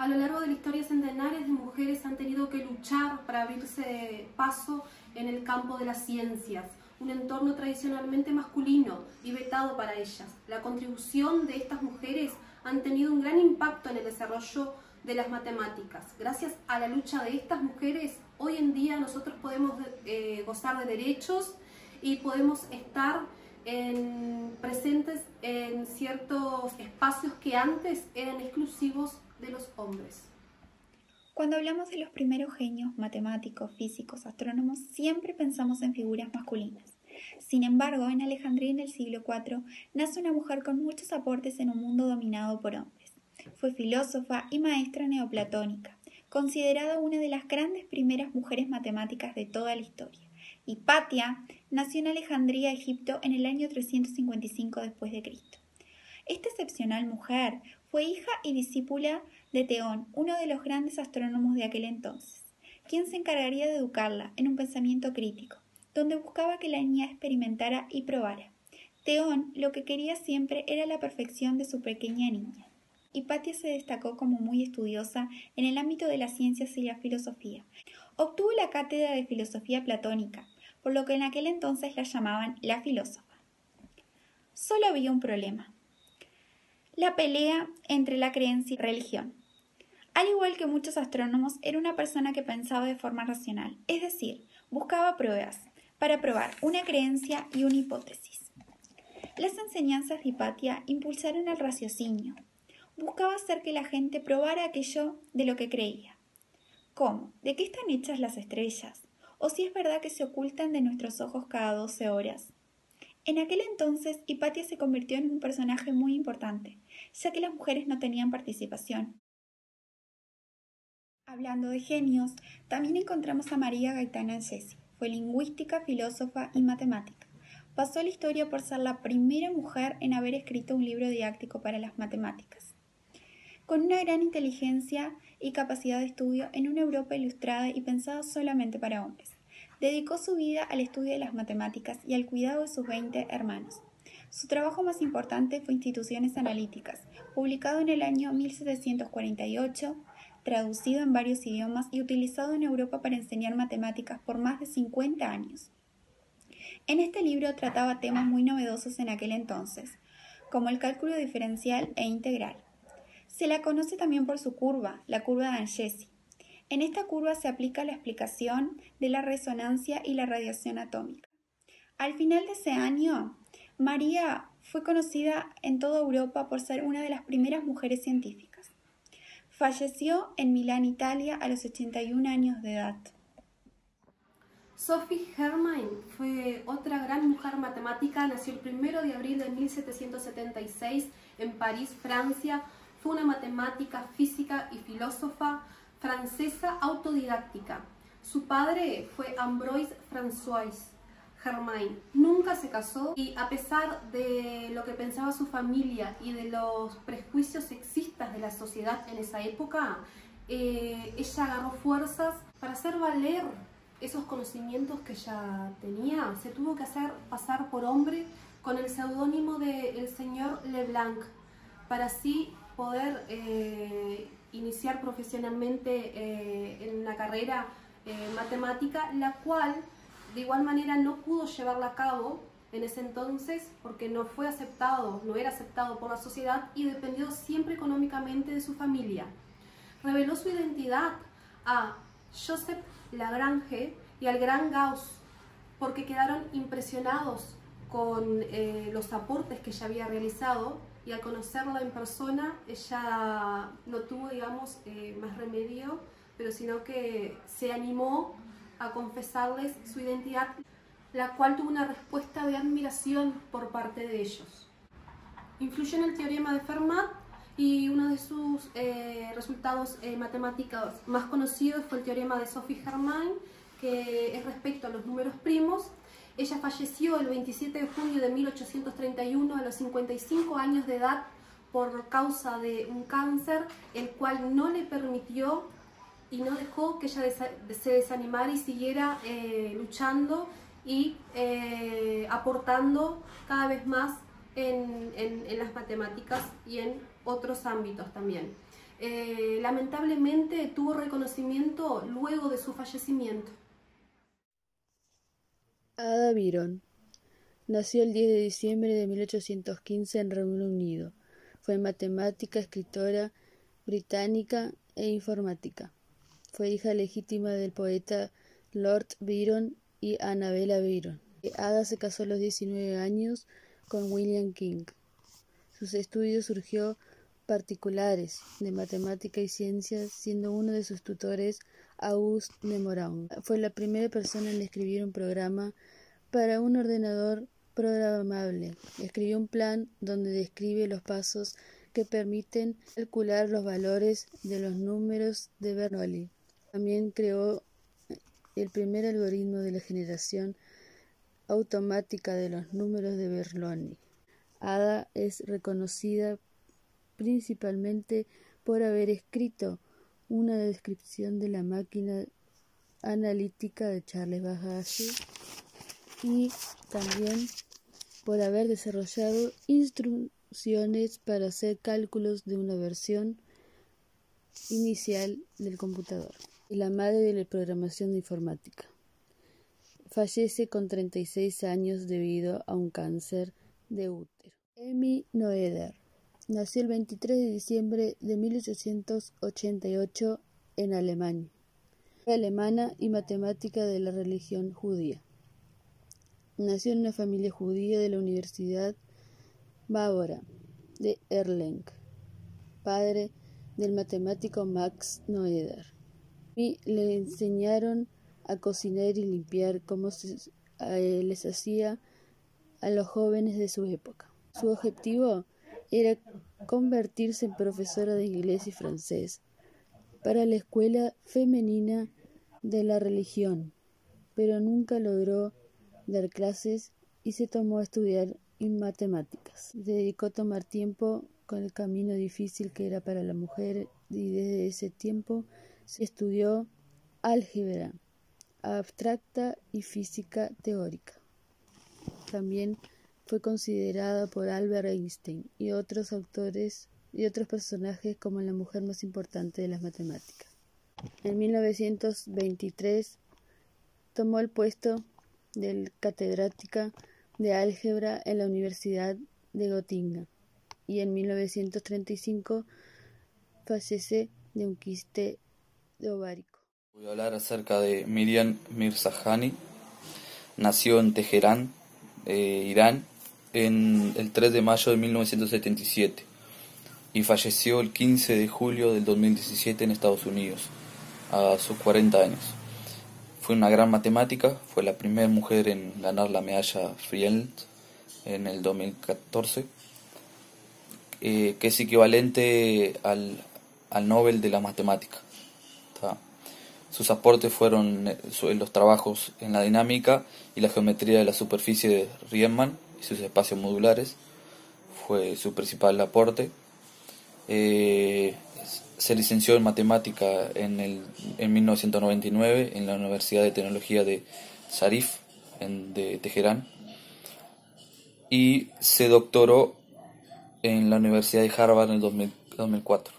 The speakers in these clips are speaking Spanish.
A lo largo de la historia, centenares de mujeres han tenido que luchar para abrirse paso en el campo de las ciencias, un entorno tradicionalmente masculino y vetado para ellas. La contribución de estas mujeres han tenido un gran impacto en el desarrollo de las matemáticas. Gracias a la lucha de estas mujeres, hoy en día nosotros podemos gozar de derechos y podemos estar presentes en ciertos espacios que antes eran exclusivos de los hombres. Cuando hablamos de los primeros genios matemáticos, físicos, astrónomos, siempre pensamos en figuras masculinas. Sin embargo, en Alejandría en el siglo IV nace una mujer con muchos aportes en un mundo dominado por hombres. Fue filósofa y maestra neoplatónica, considerada una de las grandes primeras mujeres matemáticas de toda la historia. Hipatia nació en Alejandría, Egipto, en el año 355 después de Cristo. Esta excepcional mujer fue hija y discípula de Teón, uno de los grandes astrónomos de aquel entonces, quien se encargaría de educarla en un pensamiento crítico, donde buscaba que la niña experimentara y probara. Teón lo que quería siempre era la perfección de su pequeña niña. Hipatia se destacó como muy estudiosa en el ámbito de las ciencias y la filosofía. Obtuvo la cátedra de filosofía platónica, por lo que en aquel entonces la llamaban la filósofa. Solo había un problema: la pelea entre la creencia y religión. Al igual que muchos astrónomos, era una persona que pensaba de forma racional, es decir, buscaba pruebas para probar una creencia y una hipótesis. Las enseñanzas de Hipatia impulsaron el raciocinio. Buscaba hacer que la gente probara aquello de lo que creía. ¿Cómo? ¿De qué están hechas las estrellas? ¿O si es verdad que se ocultan de nuestros ojos cada 12 horas? En aquel entonces, Hipatia se convirtió en un personaje muy importante, ya que las mujeres no tenían participación. Hablando de genios, también encontramos a María Gaetana Angesi. Fue lingüística, filósofa y matemática. Pasó a la historia por ser la primera mujer en haber escrito un libro didáctico para las matemáticas. Con una gran inteligencia y capacidad de estudio en una Europa ilustrada y pensada solamente para hombres, dedicó su vida al estudio de las matemáticas y al cuidado de sus 20 hermanos. Su trabajo más importante fue Instituciones Analíticas, publicado en el año 1748, traducido en varios idiomas y utilizado en Europa para enseñar matemáticas por más de 50 años. En este libro trataba temas muy novedosos en aquel entonces, como el cálculo diferencial e integral. Se la conoce también por su curva, la curva de Angesi. En esta curva se aplica la explicación de la resonancia y la radiación atómica. Al final de ese año, María fue conocida en toda Europa por ser una de las primeras mujeres científicas. Falleció en Milán, Italia, a los 81 años de edad. Sophie Germain fue otra gran mujer matemática. Nació el 1 de abril de 1776 en París, Francia. Fue una matemática, física y filósofa francesa autodidáctica. Su padre fue Ambroise François Germain. Nunca se casó y, a pesar de lo que pensaba su familia y de los prejuicios sexistas de la sociedad en esa época, ella agarró fuerzas para hacer valer esos conocimientos que ella tenía. Se tuvo que hacer pasar por hombre con el seudónimo de el señor Leblanc, para así poder iniciar profesionalmente en una carrera matemática, la cual de igual manera no pudo llevarla a cabo en ese entonces porque no fue aceptado, no era aceptado por la sociedad y dependió siempre económicamente de su familia. Reveló su identidad a Joseph Lagrange y al gran Gauss porque quedaron impresionados con los aportes que ella había realizado, y al conocerla en persona ella no tuvo, digamos, más remedio, pero sino que se animó a confesarles su identidad, la cual tuvo una respuesta de admiración por parte de ellos. Influyó en el teorema de Fermat y uno de sus resultados matemáticos más conocidos fue el teorema de Sophie Germain, que es respecto a los números primos. Ella falleció el 27 de junio de 1831 a los 55 años de edad por causa de un cáncer, el cual no le permitió y no dejó que ella se desanimara y siguiera luchando y aportando cada vez más en las matemáticas y en otros ámbitos también. lamentablemente tuvo reconocimiento luego de su fallecimiento. Ada Byron nació el 10 de diciembre de 1815 en Reino Unido. Fue matemática, escritora británica e informática. Fue hija legítima del poeta Lord Byron y Annabella Byron. Ada se casó a los 19 años con William King. Sus estudios surgió particulares de matemática y ciencias, siendo uno de sus tutores Auguste Lemoine. Fue la primera persona en escribir un programa para un ordenador programable. Escribió un plan donde describe los pasos que permiten calcular los valores de los números de Bernoulli. También creó el primer algoritmo de la generación automática de los números de Bernoulli. Ada es reconocida principalmente por haber escrito una descripción de la máquina analítica de Charles Babbage y también por haber desarrollado instrucciones para hacer cálculos de una versión inicial del computador. Es la madre de la programación informática. Fallece con 36 años debido a un cáncer de útero. Emmy Noether nació el 23 de diciembre de 1888 en Alemania. Fue alemana y matemática de la religión judía. Nació en una familia judía de la Universidad Bávara de Erlangen, padre del matemático Max Noether. Y le enseñaron a cocinar y limpiar como les hacía a los jóvenes de su época. Su objetivo era convertirse en profesora de inglés y francés para la escuela femenina de la religión, pero nunca logró dar clases y se tomó a estudiar matemáticas. Se dedicó a tomar tiempo con el camino difícil que era para la mujer y desde ese tiempo se estudió álgebra abstracta y física teórica. También fue considerada por Albert Einstein y otros autores y otros personajes como la mujer más importante de las matemáticas. En 1923 tomó el puesto de catedrática de álgebra en la Universidad de Gotinga y en 1935 fallece de un quiste ovárico. Voy a hablar acerca de Miriam Mirzahani. Nació en Teherán, Irán, el 3 de mayo de 1977 y falleció el 15 de julio del 2017 en Estados Unidos, a sus 40 años. Fue una gran matemática, fue la primera mujer en ganar la medalla Friedland en el 2014, que es equivalente al Nobel de la matemática. Sus aportes fueron los trabajos en la dinámica y la geometría de la superficie de Riemann y sus espacios modulares. Fue su principal aporte. Se licenció en matemática en 1999 en la Universidad de Tecnología de Sharif de Teherán y se doctoró en la Universidad de Harvard en el 2004.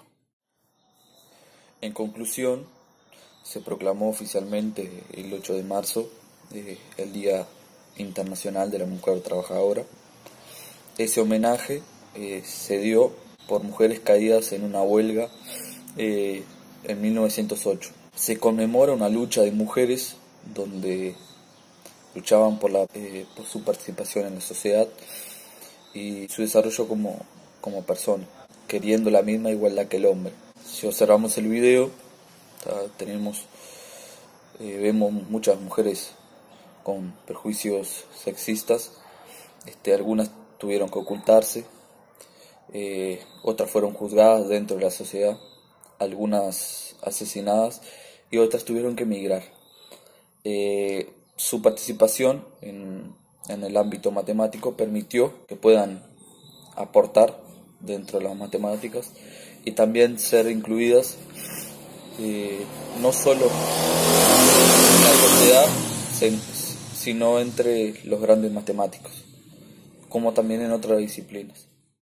En conclusión, se proclamó oficialmente el 8 de marzo el Día Internacional de la Mujer Trabajadora. Ese homenaje se dio por mujeres caídas en una huelga en 1908. Se conmemora una lucha de mujeres donde luchaban por su participación en la sociedad y su desarrollo como persona, queriendo la misma igualdad que el hombre. Si observamos el video, vemos muchas mujeres con prejuicios sexistas. Algunas tuvieron que ocultarse, otras fueron juzgadas dentro de la sociedad, algunas asesinadas y otras tuvieron que emigrar. Su participación en el ámbito matemático permitió que puedan aportar dentro de las matemáticas y también ser incluidas no solo en la sociedad, sino entre los grandes matemáticos, como también en otras disciplinas.